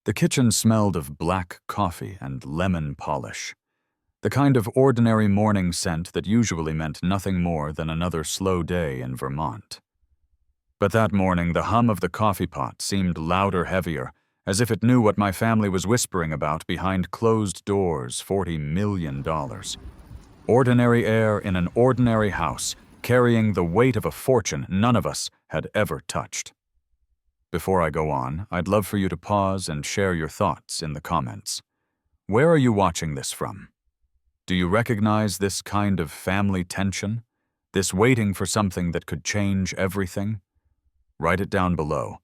The kitchen smelled of black coffee and lemon polish, the kind of ordinary morning scent that usually meant nothing more than another slow day in Vermont. But that morning, the hum of the coffee pot seemed louder, heavier, as if it knew what my family was whispering about behind closed doors. $40 million. Ordinary air in an ordinary house, carrying the weight of a fortune none of us had ever touched. Before I go on, I'd love for you to pause and share your thoughts in the comments. Where are you watching this from? Do you recognize this kind of family tension? This waiting for something that could change everything? Write it down below.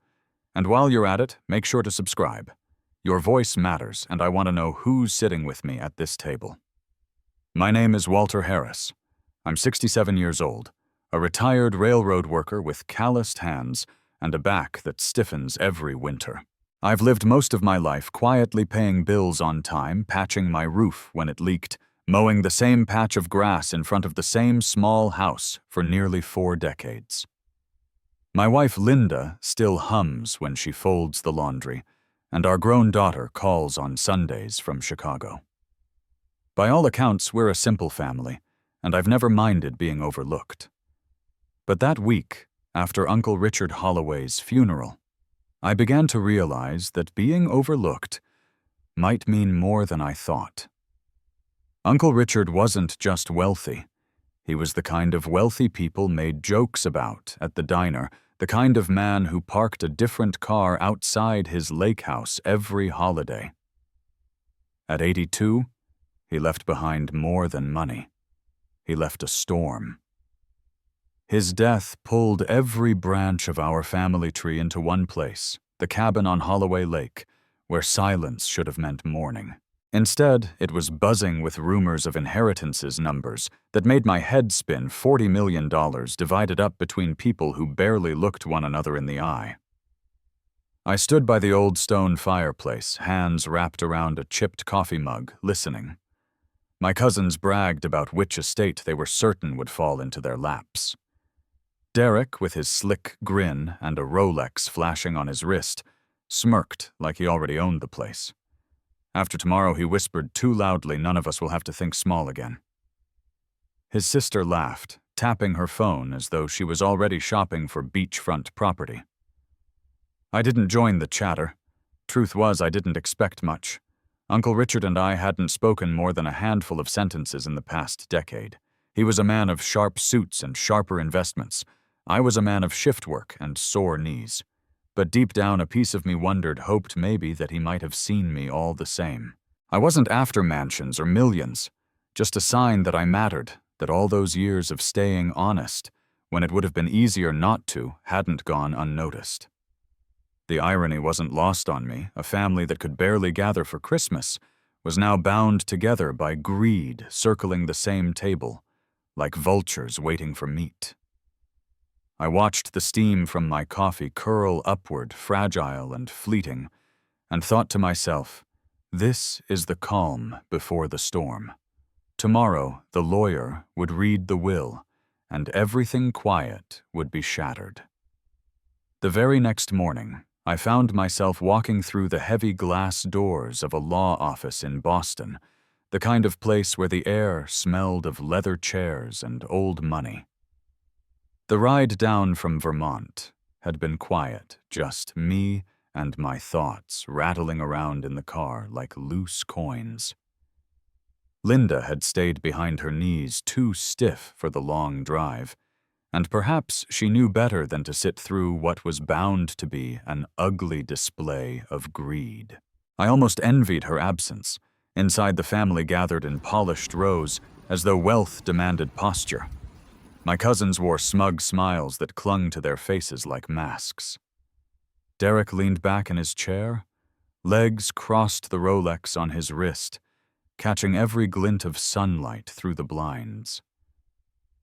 And while you're at it, make sure to subscribe. Your voice matters, and I want to know who's sitting with me at this table. My name is Walter Harris. I'm 67 years old, a retired railroad worker with calloused hands and a back that stiffens every winter. I've lived most of my life quietly paying bills on time, patching my roof when it leaked, mowing the same patch of grass in front of the same small house for nearly 4 decades. My wife Linda still hums when she folds the laundry, and our grown daughter calls on Sundays from Chicago. By all accounts, we're a simple family, and I've never minded being overlooked. But that week, after Uncle Richard Holloway's funeral, I began to realize that being overlooked might mean more than I thought. Uncle Richard wasn't just wealthy. He was the kind of wealthy people made jokes about at the diner, the kind of man who parked a different car outside his lake house every holiday. At 82, he left behind more than money. He left a storm. His death pulled every branch of our family tree into one place, the cabin on Holloway Lake, where silence should have meant mourning. Instead, it was buzzing with rumors of inheritances numbers that made my head spin. $40 million divided up between people who barely looked one another in the eye. I stood by the old stone fireplace, hands wrapped around a chipped coffee mug, listening. My cousins bragged about which estate they were certain would fall into their laps. Derek, with his slick grin and a Rolex flashing on his wrist, smirked like he already owned the place. After tomorrow, he whispered too loudly, none of us will have to think small again. His sister laughed, tapping her phone as though she was already shopping for beachfront property. I didn't join the chatter. Truth was, I didn't expect much. Uncle Richard and I hadn't spoken more than a handful of sentences in the past decade. He was a man of sharp suits and sharper investments. I was a man of shift work and sore knees. But deep down, a piece of me wondered, hoped maybe that he might have seen me all the same. I wasn't after mansions or millions, just a sign that I mattered, that all those years of staying honest, when it would have been easier not to, hadn't gone unnoticed. The irony wasn't lost on me. A family that could barely gather for Christmas was now bound together by greed, circling the same table, like vultures waiting for meat. I watched the steam from my coffee curl upward, fragile and fleeting, and thought to myself, this is the calm before the storm. Tomorrow, the lawyer would read the will, and everything quiet would be shattered. The very next morning, I found myself walking through the heavy glass doors of a law office in Boston, the kind of place where the air smelled of leather chairs and old money. The ride down from Vermont had been quiet, just me and my thoughts rattling around in the car like loose coins. Linda had stayed behind her knees too stiff for the long drive, and perhaps she knew better than to sit through what was bound to be an ugly display of greed. I almost envied her absence. Inside, the family gathered in polished rows, as though wealth demanded posture. My cousins wore smug smiles that clung to their faces like masks. Derek leaned back in his chair, legs crossed the Rolex on his wrist, catching every glint of sunlight through the blinds.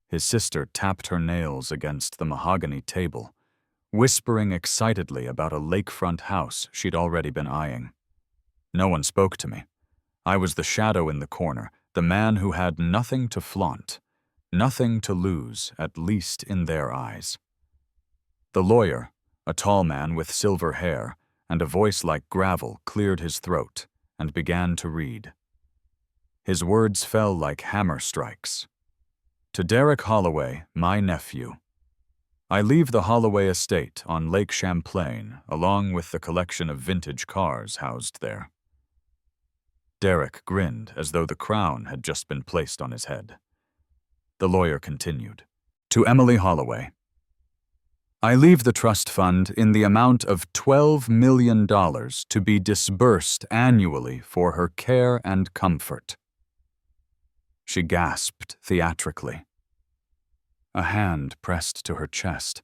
His sister tapped her nails against the mahogany table, whispering excitedly about a lakefront house she'd already been eyeing. No one spoke to me. I was the shadow in the corner, the man who had nothing to flaunt, nothing to lose, at least in their eyes. The lawyer, a tall man with silver hair and a voice like gravel cleared his throat and began to read. His words fell like hammer strikes. To Derek Holloway, my nephew. I leave the Holloway estate on Lake Champlain along with the collection of vintage cars housed there. Derek grinned as though the crown had just been placed on his head. The lawyer continued. To Emily Holloway. I leave the trust fund in the amount of $12 million to be disbursed annually for her care and comfort. She gasped theatrically. A hand pressed to her chest,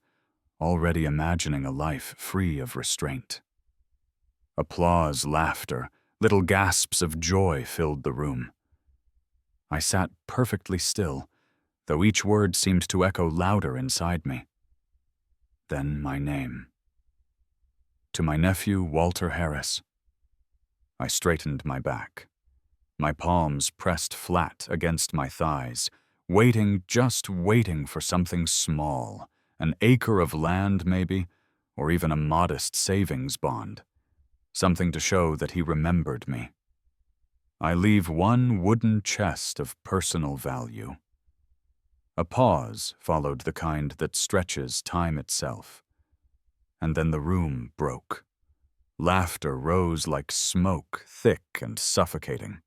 already imagining a life free of restraint. Applause, laughter, little gasps of joy filled the room. I sat perfectly still, though each word seemed to echo louder inside me. Then my name. To my nephew, Walter Harris. I straightened my back. My palms pressed flat against my thighs, waiting, just waiting for something small, an acre of land maybe, or even a modest savings bond, something to show that he remembered me. I leave one wooden chest of personal value. A pause followed the kind that stretches time itself. And then the room broke. Laughter rose like smoke, thick and suffocating.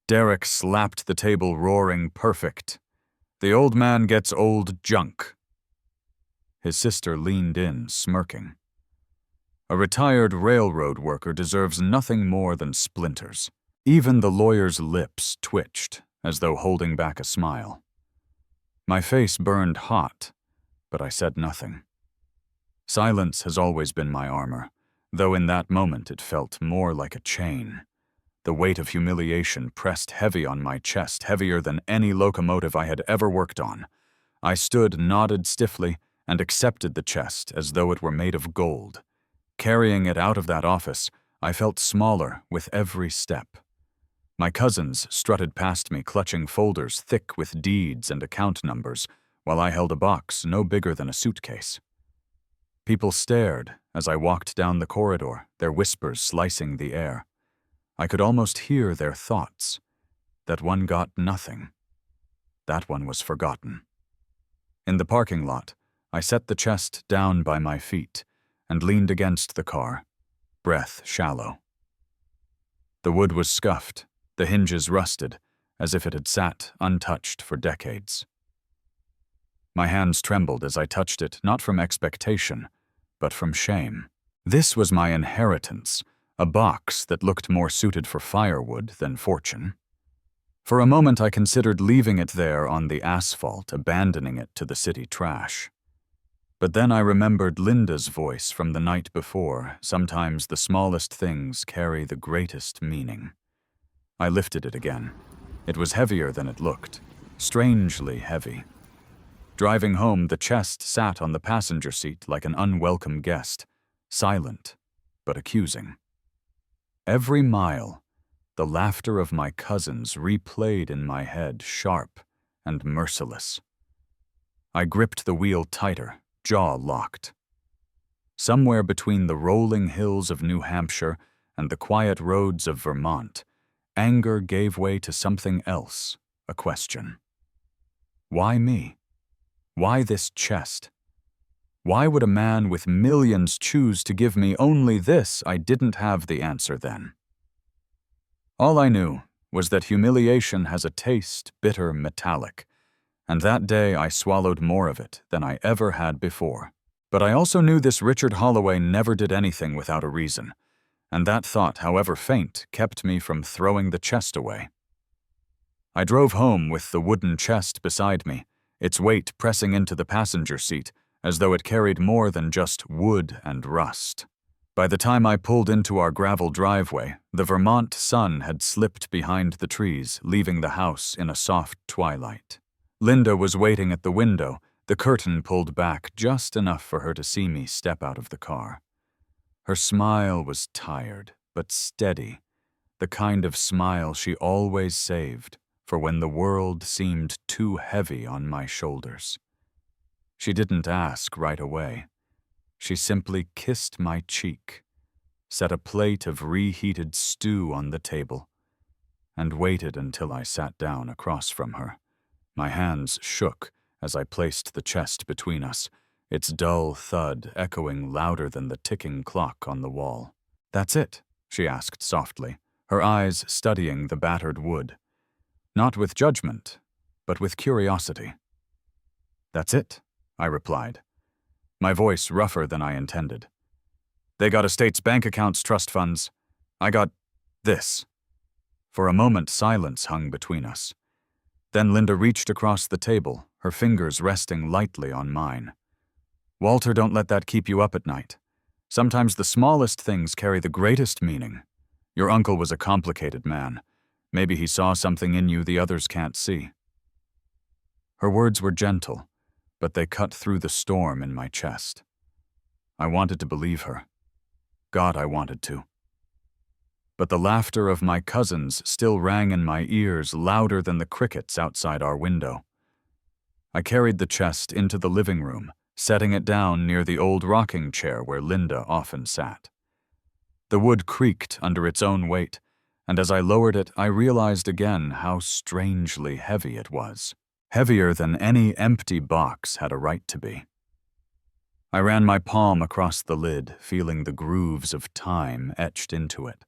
Derek slapped the table, roaring, "Perfect. The old man gets old junk." His sister leaned in, smirking. A retired railroad worker deserves nothing more than splinters. Even the lawyer's lips twitched, as though holding back a smile. My face burned hot, but I said nothing. Silence has always been my armor, though in that moment it felt more like a chain. The weight of humiliation pressed heavy on my chest, heavier than any locomotive I had ever worked on. I stood, nodded stiffly, and accepted the chest as though it were made of gold. Carrying it out of that office, I felt smaller with every step. My cousins strutted past me, clutching folders thick with deeds and account numbers, while I held a box no bigger than a suitcase. People stared as I walked down the corridor, their whispers slicing the air. I could almost hear their thoughts. That one got nothing. That one was forgotten. In the parking lot, I set the chest down by my feet and leaned against the car, breath shallow. The wood was scuffed, the hinges rusted, as if it had sat untouched for decades. My hands trembled as I touched it, not from expectation, but from shame. This was my inheritance, a box that looked more suited for firewood than fortune. For a moment I considered leaving it there on the asphalt, abandoning it to the city trash. But then I remembered Linda's voice from the night before. Sometimes the smallest things carry the greatest meaning. I lifted it again. It was heavier than it looked, strangely heavy. Driving home, the chest sat on the passenger seat like an unwelcome guest, silent but accusing. Every mile, the laughter of my cousins replayed in my head, sharp and merciless. I gripped the wheel tighter, jaw locked. Somewhere between the rolling hills of New Hampshire and the quiet roads of Vermont, anger gave way to something else, a question. Why me? Why this chest? Why would a man with millions choose to give me only this? I didn't have the answer then. All I knew was that humiliation has a taste, bitter, metallic, and that day I swallowed more of it than I ever had before. But I also knew this Richard Holloway never did anything without a reason, and that thought, however faint, kept me from throwing the chest away. I drove home with the wooden chest beside me, its weight pressing into the passenger seat, as though it carried more than just wood and rust. By the time I pulled into our gravel driveway, the Vermont sun had slipped behind the trees, leaving the house in a soft twilight. Linda was waiting at the window, the curtain pulled back just enough for her to see me step out of the car. Her smile was tired, but steady, the kind of smile she always saved for when the world seemed too heavy on my shoulders. She didn't ask right away. She simply kissed my cheek, set a plate of reheated stew on the table, and waited until I sat down across from her. My hands shook as I placed the chest between us, its dull thud echoing louder than the ticking clock on the wall. "That's it?" she asked softly, her eyes studying the battered wood. Not with judgment, but with curiosity. "That's it," I replied, my voice rougher than I intended. "They got estates, bank accounts, trust funds. I got this." For a moment, silence hung between us. Then Linda reached across the table, her fingers resting lightly on mine. "Walter, don't let that keep you up at night. Sometimes the smallest things carry the greatest meaning. Your uncle was a complicated man. Maybe he saw something in you the others can't see." Her words were gentle, but they cut through the storm in my chest. I wanted to believe her. God, I wanted to. But the laughter of my cousins still rang in my ears louder than the crickets outside our window. I carried the chest into the living room, setting it down near the old rocking chair where Linda often sat. The wood creaked under its own weight, and as I lowered it, I realized again how strangely heavy it was. Heavier than any empty box had a right to be. I ran my palm across the lid, feeling the grooves of time etched into it.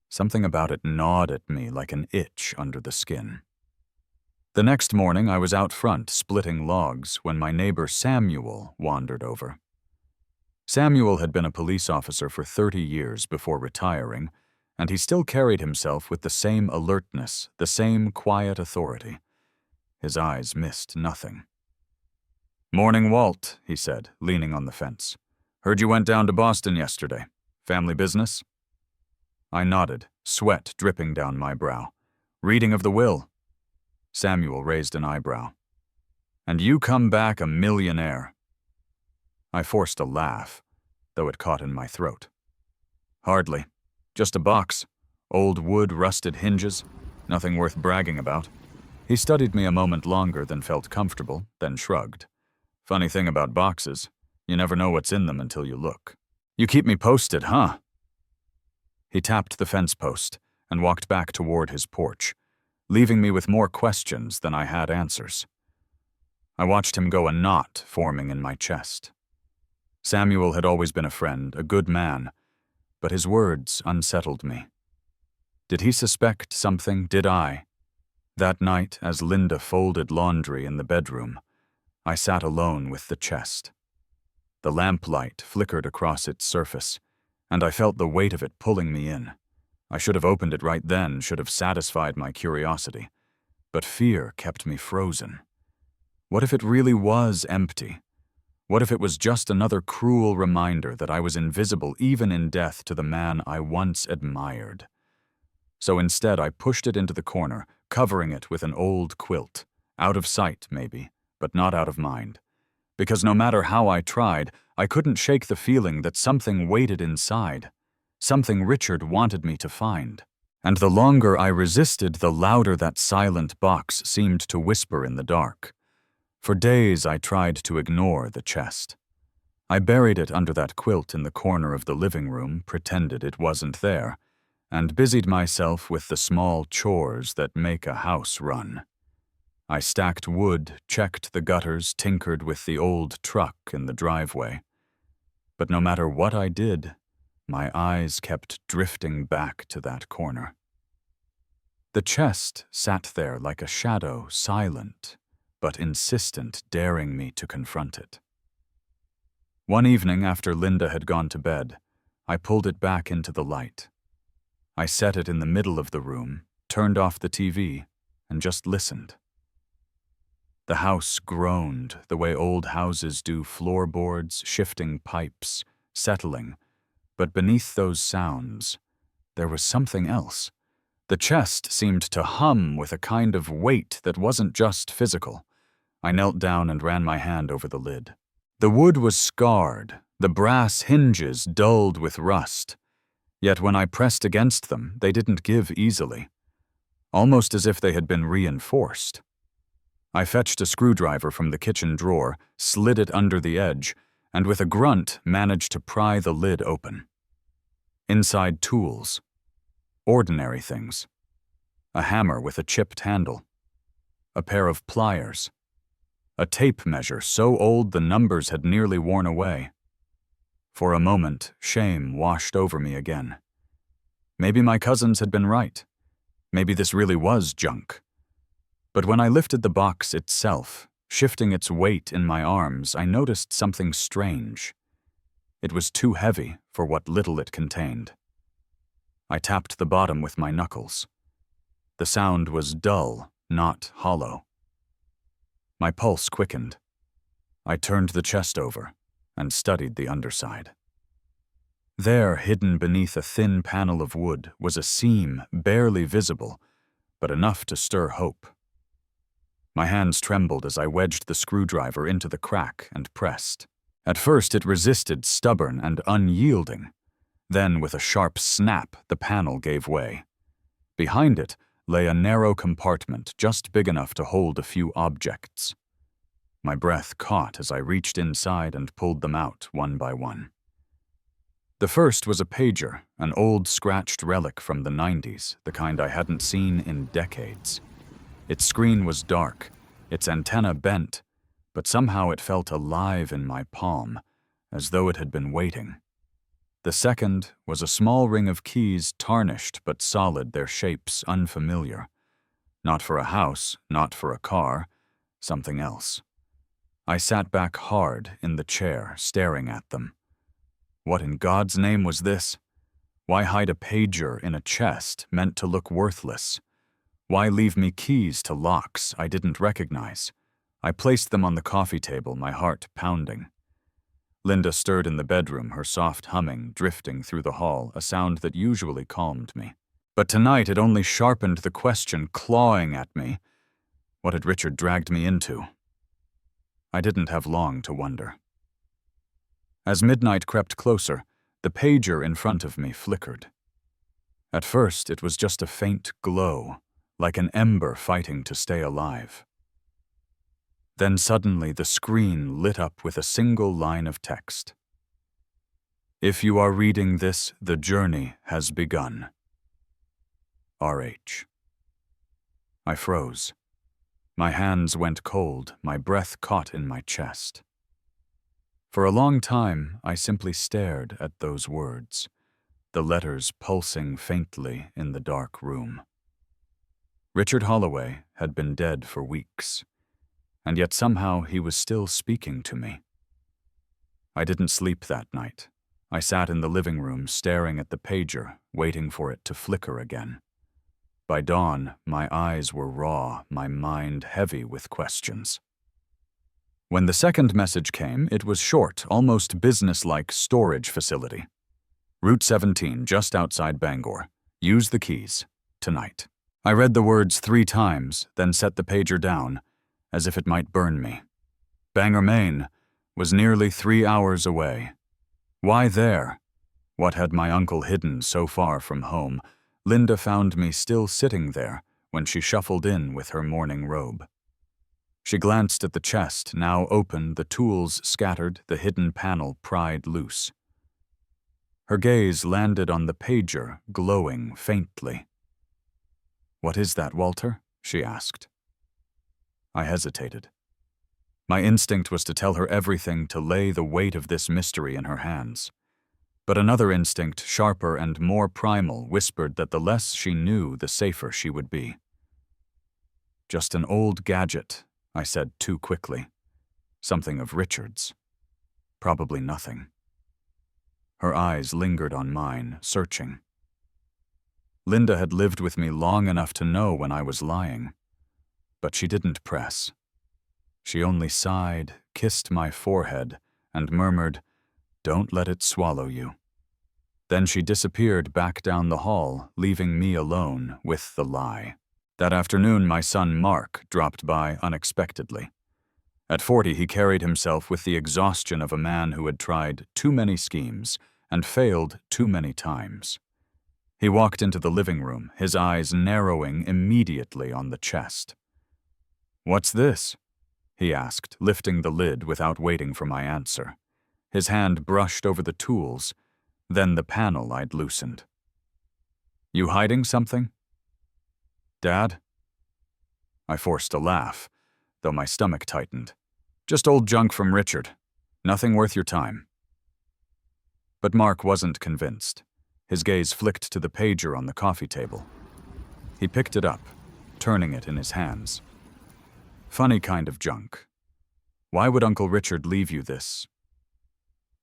Something about it gnawed at me like an itch under the skin. The next morning, I was out front splitting logs when my neighbor Samuel wandered over. Samuel had been a police officer for 30 years before retiring, and he still carried himself with the same alertness, the same quiet authority. His eyes missed nothing. "Morning, Walt," he said, leaning on the fence. "Heard you went down to Boston yesterday. Family business?" I nodded, sweat dripping down my brow. "Reading of the will." Samuel raised an eyebrow. "And you come back a millionaire." I forced a laugh, though it caught in my throat. "Hardly. Just a box. Old wood, rusted hinges. Nothing worth bragging about." He studied me a moment longer than felt comfortable, then shrugged. "Funny thing about boxes, you never know what's in them until you look. You keep me posted, huh?" He tapped the fence post and walked back toward his porch, leaving me with more questions than I had answers. I watched him go, a knot forming in my chest. Samuel had always been a friend, a good man, but his words unsettled me. Did he suspect something? Did I? That night, as Linda folded laundry in the bedroom, I sat alone with the chest. The lamplight flickered across its surface, and I felt the weight of it pulling me in. I should have opened it right then, should have satisfied my curiosity. But fear kept me frozen. What if it really was empty? What if it was just another cruel reminder that I was invisible even in death to the man I once admired? So instead, I pushed it into the corner, covering it with an old quilt. Out of sight, maybe, but not out of mind. Because no matter how I tried, I couldn't shake the feeling that something waited inside. Something Richard wanted me to find. And the longer I resisted, the louder that silent box seemed to whisper in the dark. For days I tried to ignore the chest. I buried it under that quilt in the corner of the living room, pretended it wasn't there, and busied myself with the small chores that make a house run. I stacked wood, checked the gutters, tinkered with the old truck in the driveway. But no matter what I did, my eyes kept drifting back to that corner. The chest sat there like a shadow, silent, but insistent, daring me to confront it. One evening after Linda had gone to bed, I pulled it back into the light. I set it in the middle of the room, turned off the TV, and just listened. The house groaned the way old houses do, floorboards, shifting pipes, settling. But beneath those sounds, there was something else. The chest seemed to hum with a kind of weight that wasn't just physical. I knelt down and ran my hand over the lid. The wood was scarred, the brass hinges dulled with rust. Yet when I pressed against them, they didn't give easily, almost as if they had been reinforced. I fetched a screwdriver from the kitchen drawer, slid it under the edge, and with a grunt managed to pry the lid open. Inside, tools. Ordinary things. A hammer with a chipped handle. A pair of pliers. A tape measure so old the numbers had nearly worn away. For a moment, shame washed over me again. Maybe my cousins had been right. Maybe this really was junk. But when I lifted the box itself, shifting its weight in my arms, I noticed something strange. It was too heavy for what little it contained. I tapped the bottom with my knuckles. The sound was dull, not hollow. My pulse quickened. I turned the chest over and studied the underside. There, hidden beneath a thin panel of wood, was a seam barely visible, but enough to stir hope. My hands trembled as I wedged the screwdriver into the crack and pressed. At first it resisted, stubborn and unyielding. Then, with a sharp snap, the panel gave way. Behind it lay a narrow compartment just big enough to hold a few objects. My breath caught as I reached inside and pulled them out one by one. The first was a pager, an old scratched relic from the 90s, the kind I hadn't seen in decades. Its screen was dark, its antenna bent, but somehow it felt alive in my palm, as though it had been waiting. The second was a small ring of keys, tarnished but solid, their shapes unfamiliar. Not for a house, not for a car, something else. I sat back hard in the chair, staring at them. What in God's name was this? Why hide a pager in a chest meant to look worthless? Why leave me keys to locks I didn't recognize? I placed them on the coffee table, my heart pounding. Linda stirred in the bedroom, her soft humming drifting through the hall, a sound that usually calmed me. But tonight it only sharpened the question clawing at me. What had Richard dragged me into? I didn't have long to wonder. As midnight crept closer, the pager in front of me flickered. At first it was just a faint glow, like an ember fighting to stay alive. Then suddenly the screen lit up with a single line of text. If you are reading this, the journey has begun. R.H. I froze. My hands went cold, my breath caught in my chest. For a long time, I simply stared at those words, the letters pulsing faintly in the dark room. Richard Holloway had been dead for weeks, and yet somehow he was still speaking to me. I didn't sleep that night. I sat in the living room staring at the pager, waiting for it to flicker again. By dawn, my eyes were raw, my mind heavy with questions. When the second message came, it was short, almost businesslike storage facility. Route 17, just outside Bangor. Use the keys. Tonight. I read the words 3 times, then set the pager down, as if it might burn me. Bangor, Maine, was nearly 3 hours away. Why there? What had my uncle hidden so far from home? Linda found me still sitting there when she shuffled in with her morning robe. She glanced at the chest, now open, the tools scattered, the hidden panel pried loose. Her gaze landed on the pager, glowing faintly. "What is that, Walter?" she asked. I hesitated. My instinct was to tell her everything, to lay the weight of this mystery in her hands. But another instinct, sharper and more primal, whispered that the less she knew, the safer she would be. "Just an old gadget," I said too quickly. "Something of Richard's. Probably nothing." Her eyes lingered on mine, searching. Linda had lived with me long enough to know when I was lying. But she didn't press. She only sighed, kissed my forehead, and murmured, "Don't let it swallow you." Then she disappeared back down the hall, leaving me alone with the lie. That afternoon, my son Mark dropped by unexpectedly. At 40, he carried himself with the exhaustion of a man who had tried too many schemes and failed too many times. He walked into the living room, his eyes narrowing immediately on the chest. "What's this?" he asked, lifting the lid without waiting for my answer. His hand brushed over the tools, then the panel I'd loosened. "You hiding something?" "Dad?" I forced a laugh, though my stomach tightened. "Just old junk from Richard. Nothing worth your time." But Mark wasn't convinced. His gaze flicked to the pager on the coffee table. He picked it up, turning it in his hands. "Funny kind of junk. Why would Uncle Richard leave you this?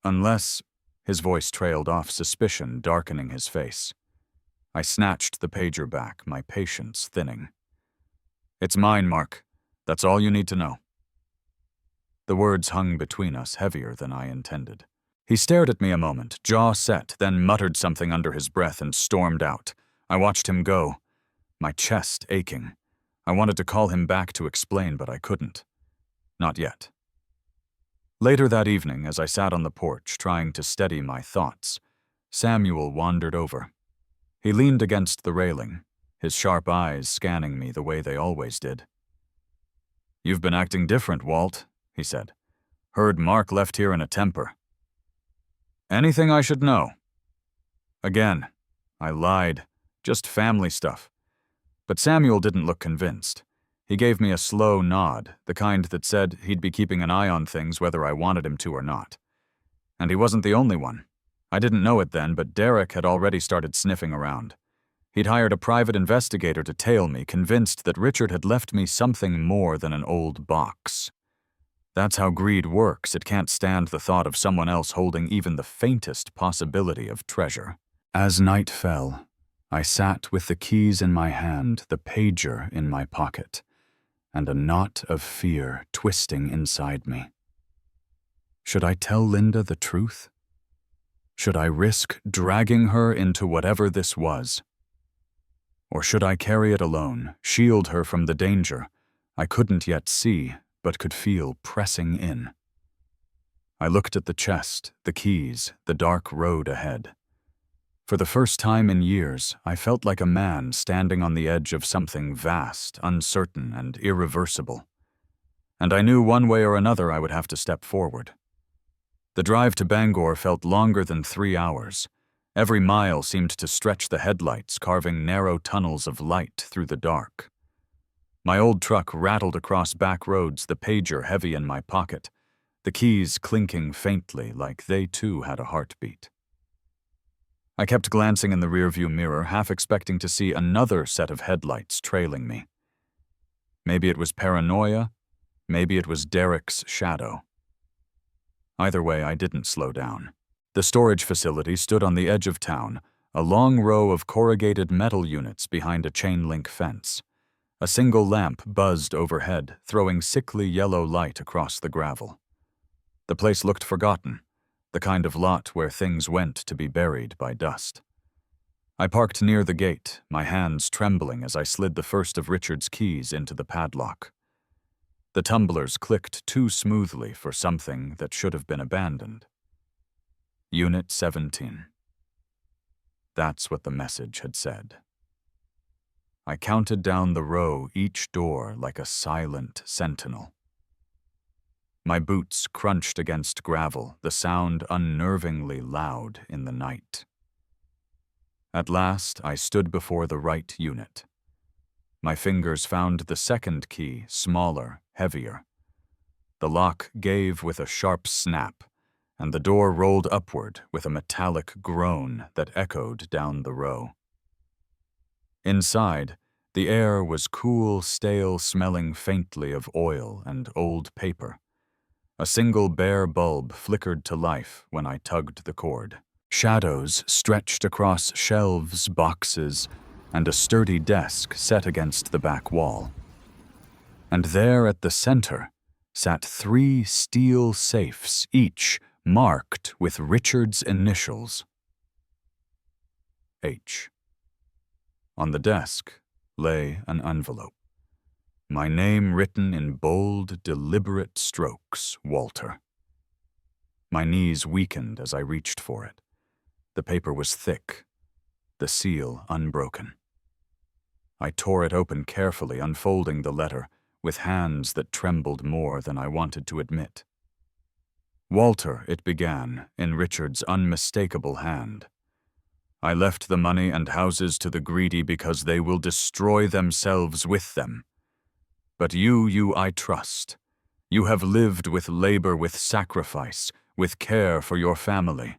Unless—" His voice trailed off, suspicion darkening his face. I snatched the pager back, my patience thinning. "It's mine, Mark. That's all you need to know." The words hung between us, heavier than I intended. He stared at me a moment, jaw set, then muttered something under his breath and stormed out. I watched him go, my chest aching. I wanted to call him back to explain, but I couldn't. Not yet. Later that evening, as I sat on the porch trying to steady my thoughts, Samuel wandered over. He leaned against the railing, his sharp eyes scanning me the way they always did. "You've been acting different, Walt," he said. "Heard Mark left here in a temper." "Anything I should know?" Again, I lied. Just family stuff. But Samuel didn't look convinced. He gave me a slow nod, the kind that said he'd be keeping an eye on things whether I wanted him to or not. And he wasn't the only one. I didn't know it then, but Derek had already started sniffing around. He'd hired a private investigator to tail me, convinced that Richard had left me something more than an old box. That's how greed works. It can't stand the thought of someone else holding even the faintest possibility of treasure. As night fell, I sat with the keys in my hand, the pager in my pocket, and a knot of fear twisting inside me. Should I tell Linda the truth? Should I risk dragging her into whatever this was? Or should I carry it alone, shield her from the danger I couldn't yet see, but could feel pressing in? I looked at the chest, the keys, the dark road ahead. For the first time in years, I felt like a man standing on the edge of something vast, uncertain, and irreversible. And I knew one way or another I would have to step forward. The drive to Bangor felt longer than 3 hours. Every mile seemed to stretch the headlights, carving narrow tunnels of light through the dark. My old truck rattled across back roads, the pager heavy in my pocket, the keys clinking faintly like they too had a heartbeat. I kept glancing in the rearview mirror, half expecting to see another set of headlights trailing me. Maybe it was paranoia, maybe it was Derek's shadow. Either way, I didn't slow down. The storage facility stood on the edge of town, a long row of corrugated metal units behind a chain-link fence. A single lamp buzzed overhead, throwing sickly yellow light across the gravel. The place looked forgotten, the kind of lot where things went to be buried by dust. I parked near the gate, my hands trembling as I slid the first of Richard's keys into the padlock. The tumblers clicked too smoothly for something that should have been abandoned. Unit 17. That's what the message had said. I counted down the row, each door like a silent sentinel. My boots crunched against gravel, the sound unnervingly loud in the night. At last, I stood before the right unit. My fingers found the second key, smaller, heavier. The lock gave with a sharp snap, and the door rolled upward with a metallic groan that echoed down the row. Inside, the air was cool, stale, smelling faintly of oil and old paper. A single bare bulb flickered to life when I tugged the cord. Shadows stretched across shelves, boxes, and a sturdy desk set against the back wall. And there at the center sat 3 steel safes, each marked with Richard's initials. H. On the desk lay an envelope. My name written in bold, deliberate strokes, Walter. My knees weakened as I reached for it. The paper was thick, the seal unbroken. I tore it open carefully, unfolding the letter with hands that trembled more than I wanted to admit. Walter, it began, in Richard's unmistakable hand. I left the money and houses to the greedy because they will destroy themselves with them. But you I trust. You have lived with labor, with sacrifice, with care for your family.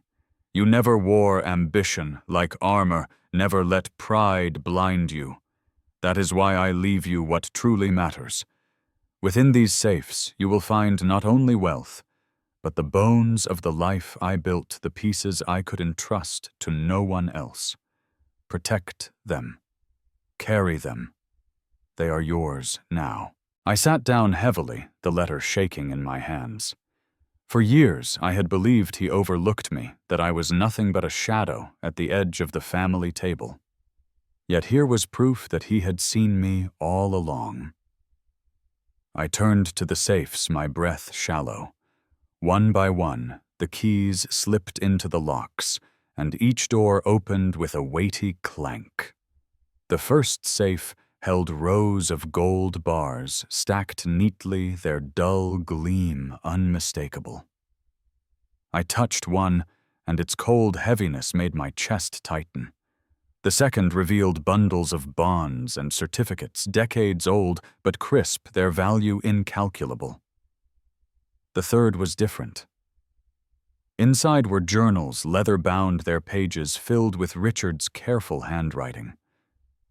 You never wore ambition like armor, never let pride blind you. That is why I leave you what truly matters. Within these safes, you will find not only wealth, but the bones of the life I built, the pieces I could entrust to no one else. Protect them. Carry them. They are yours now. I sat down heavily, the letter shaking in my hands. For years, I had believed he overlooked me, that I was nothing but a shadow at the edge of the family table. Yet here was proof that he had seen me all along. I turned to the safes, my breath shallow. One by one, the keys slipped into the locks, and each door opened with a weighty clank. The first safe held rows of gold bars, stacked neatly, their dull gleam unmistakable. I touched one, and its cold heaviness made my chest tighten. The second revealed bundles of bonds and certificates, decades old, but crisp, their value incalculable. The third was different. Inside were journals, leather-bound, their pages filled with Richard's careful handwriting.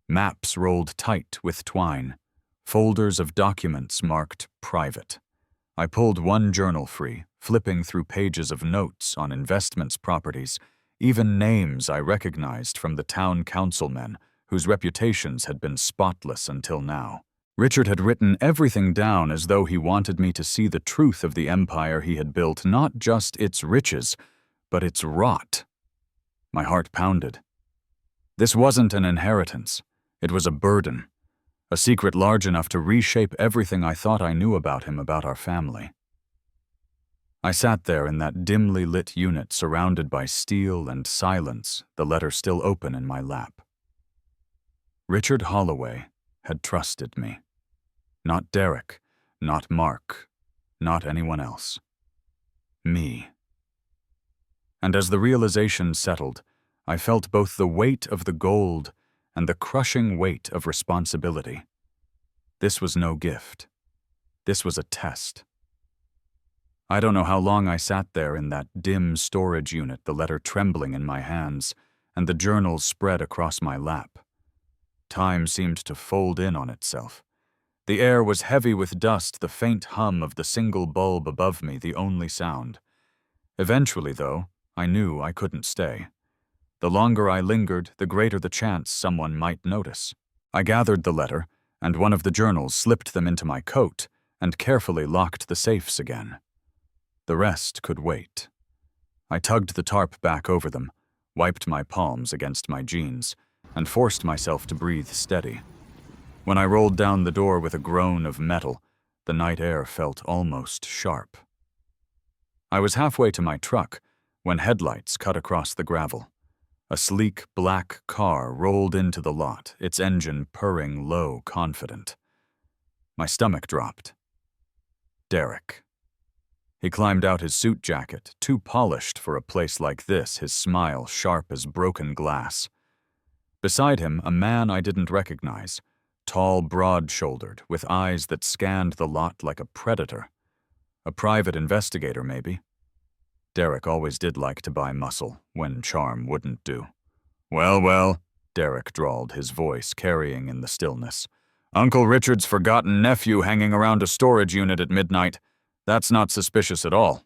Maps rolled tight with twine, folders of documents marked private. I pulled one journal free, flipping through pages of notes on investments, properties, even names I recognized from the town councilmen whose reputations had been spotless until now. Richard had written everything down as though he wanted me to see the truth of the empire he had built, not just its riches, but its rot. My heart pounded. This wasn't an inheritance. It was a burden, a secret large enough to reshape everything I thought I knew about him, about our family. I sat there in that dimly lit unit, surrounded by steel and silence, the letter still open in my lap. Richard Holloway had trusted me. Not Derek, not Mark, not anyone else. Me. And as the realization settled, I felt both the weight of the gold and the crushing weight of responsibility. This was no gift. This was a test. I don't know how long I sat there in that dim storage unit, the letter trembling in my hands, and the journals spread across my lap. Time seemed to fold in on itself. The air was heavy with dust, the faint hum of the single bulb above me the only sound. Eventually, though, I knew I couldn't stay. The longer I lingered, the greater the chance someone might notice. I gathered the letter, and one of the journals, slipped them into my coat, and carefully locked the safes again. The rest could wait. I tugged the tarp back over them, wiped my palms against my jeans, and forced myself to breathe steady. When I rolled down the door with a groan of metal, the night air felt almost sharp. I was halfway to my truck when headlights cut across the gravel. A sleek black car rolled into the lot, its engine purring low, confident. My stomach dropped. Derek. He climbed out his suit jacket, too polished for a place like this, his smile sharp as broken glass. Beside him, a man I didn't recognize, tall, broad-shouldered, with eyes that scanned the lot like a predator. A private investigator, maybe. Derek always did like to buy muscle, when charm wouldn't do. Well, Derek drawled, his voice carrying in the stillness. Uncle Richard's forgotten nephew hanging around a storage unit at midnight. That's not suspicious at all.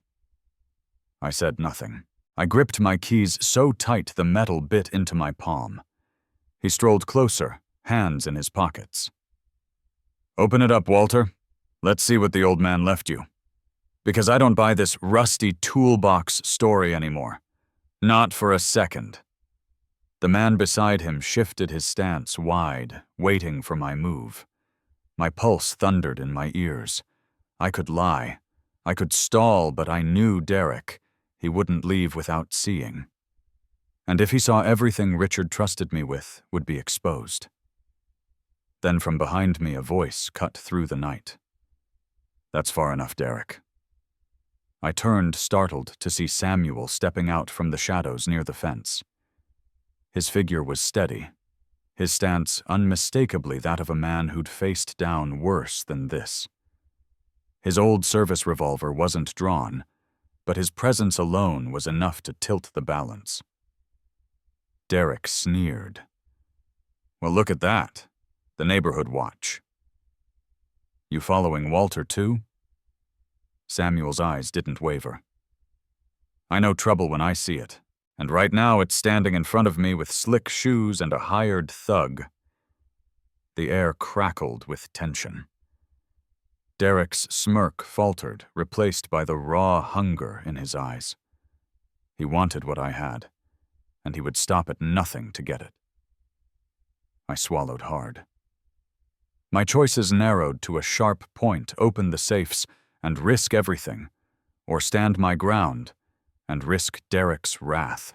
I said nothing. I gripped my keys so tight the metal bit into my palm. He strolled closer, hands in his pockets. Open it up, Walter. Let's see what the old man left you. Because I don't buy this rusty toolbox story anymore. Not for a second. The man beside him shifted his stance wide, waiting for my move. My pulse thundered in my ears. I could lie. I could stall, but I knew Derek. He wouldn't leave without seeing. And if he saw everything Richard trusted me with, would be exposed. Then from behind me a voice cut through the night. That's far enough, Derek. I turned, startled, to see Samuel stepping out from the shadows near the fence. His figure was steady, his stance unmistakably that of a man who'd faced down worse than this. His old service revolver wasn't drawn, but his presence alone was enough to tilt the balance. Derek sneered. "Well, look at that. The neighborhood watch." "You following Walter, too?" Samuel's eyes didn't waver. "I know trouble when I see it, and right now it's standing in front of me with slick shoes and a hired thug." The air crackled with tension. Derek's smirk faltered, replaced by the raw hunger in his eyes. He wanted what I had, and he would stop at nothing to get it. I swallowed hard. My choices narrowed to a sharp point: open the safes and risk everything, or stand my ground and risk Derek's wrath.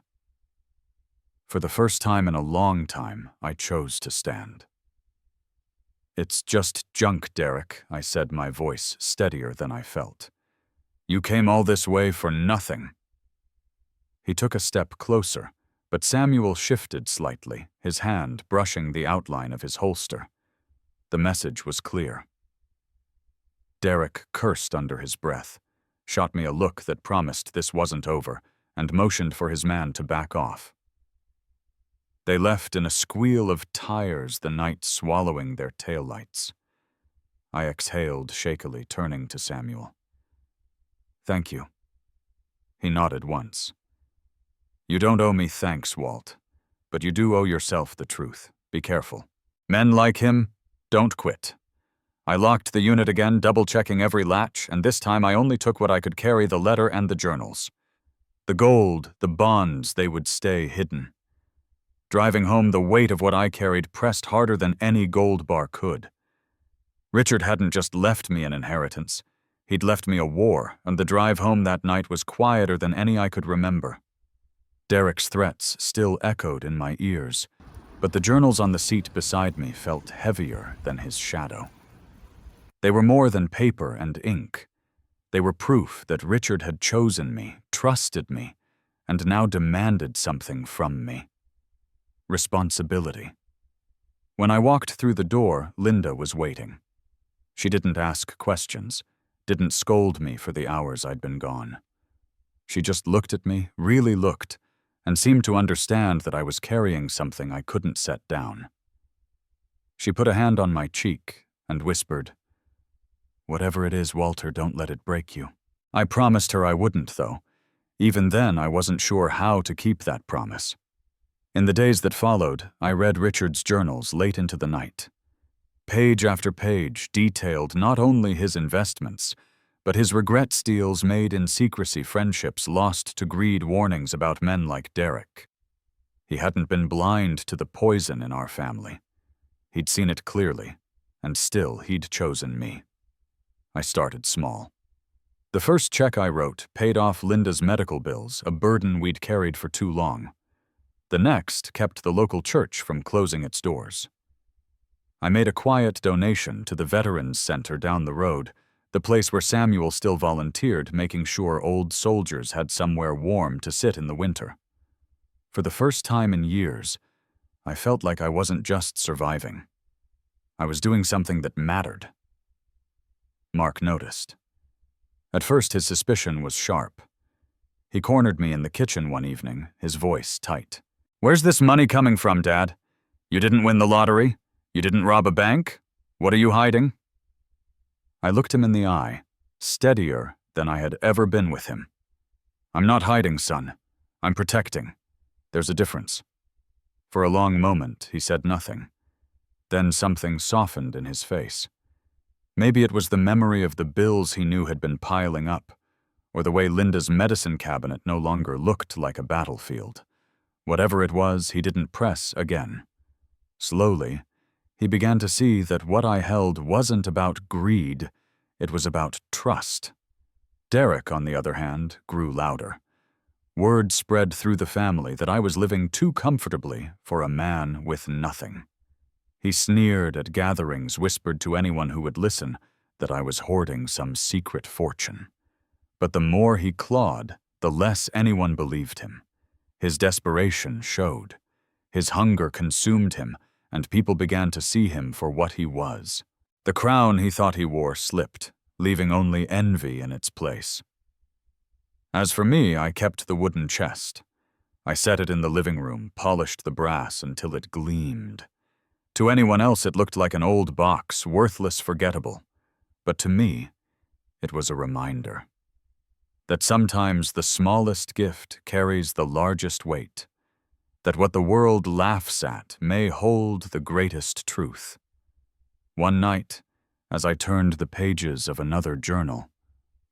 For the first time in a long time, I chose to stand. "It's just junk, Derek," I said, my voice steadier than I felt. "You came all this way for nothing." He took a step closer, but Samuel shifted slightly, his hand brushing the outline of his holster. The message was clear. Derek cursed under his breath, shot me a look that promised this wasn't over, and motioned for his man to back off. They left in a squeal of tires, the night swallowing their taillights. I exhaled shakily, turning to Samuel. "Thank you." He nodded once. "You don't owe me thanks, Walt, but you do owe yourself the truth. Be careful. Men like him don't quit." I locked the unit again, double-checking every latch, and this time I only took what I could carry: the letter and the journals. The gold, the bonds, they would stay hidden. Driving home, the weight of what I carried pressed harder than any gold bar could. Richard hadn't just left me an inheritance. He'd left me a war, and the drive home that night was quieter than any I could remember. Derek's threats still echoed in my ears, but the journals on the seat beside me felt heavier than his shadow. They were more than paper and ink. They were proof that Richard had chosen me, trusted me, and now demanded something from me. Responsibility. When I walked through the door, Linda was waiting. She didn't ask questions, didn't scold me for the hours I'd been gone. She just looked at me, really looked, and seemed to understand that I was carrying something I couldn't set down. She put a hand on my cheek and whispered, "Whatever it is, Walter, don't let it break you." I promised her I wouldn't, though. Even then, I wasn't sure how to keep that promise. In the days that followed, I read Richard's journals late into the night. Page after page detailed not only his investments, but his regret steals made in secrecy, friendships lost to greed, warnings about men like Derek. He hadn't been blind to the poison in our family. He'd seen it clearly, and still he'd chosen me. I started small. The first check I wrote paid off Linda's medical bills, a burden we'd carried for too long. The next kept the local church from closing its doors. I made a quiet donation to the Veterans Center down the road, the place where Samuel still volunteered, making sure old soldiers had somewhere warm to sit in the winter. For the first time in years, I felt like I wasn't just surviving. I was doing something that mattered. Mark noticed. At first, his suspicion was sharp. He cornered me in the kitchen one evening, his voice tight. "Where's this money coming from, Dad? You didn't win the lottery? You didn't rob a bank? What are you hiding?" I looked him in the eye, steadier than I had ever been with him. "I'm not hiding, son. I'm protecting. There's a difference." For a long moment, he said nothing. Then something softened in his face. Maybe it was the memory of the bills he knew had been piling up, or the way Linda's medicine cabinet no longer looked like a battlefield. Whatever it was, he didn't press again. Slowly, he began to see that what I held wasn't about greed, it was about trust. Derek, on the other hand, grew louder. Word spread through the family that I was living too comfortably for a man with nothing. He sneered at gatherings, whispered to anyone who would listen that I was hoarding some secret fortune. But the more he clawed, the less anyone believed him. His desperation showed. His hunger consumed him, and people began to see him for what he was. The crown he thought he wore slipped, leaving only envy in its place. As for me, I kept the wooden chest. I set it in the living room, polished the brass until it gleamed. To anyone else it looked like an old box, worthless, forgettable. But to me, it was a reminder that sometimes the smallest gift carries the largest weight, that what the world laughs at may hold the greatest truth. One night, as I turned the pages of another journal,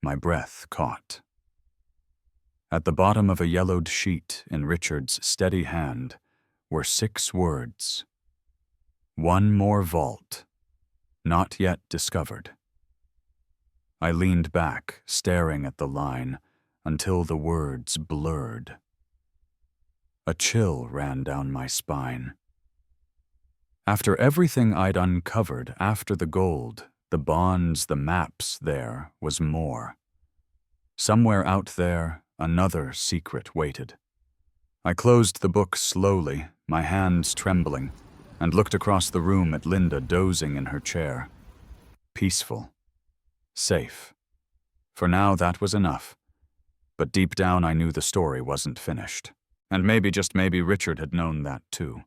my breath caught. At the bottom of a yellowed sheet in Richard's steady hand were 6 words. One more vault, not yet discovered. I leaned back, staring at the line, until the words blurred. A chill ran down my spine. After everything I'd uncovered after the gold, the bonds, the maps, there was more. Somewhere out there, another secret waited. I closed the book slowly, my hands trembling, and looked across the room at Linda dozing in her chair. Peaceful. Safe. For now, that was enough. But deep down I knew the story wasn't finished. And maybe, just maybe, Richard had known that too.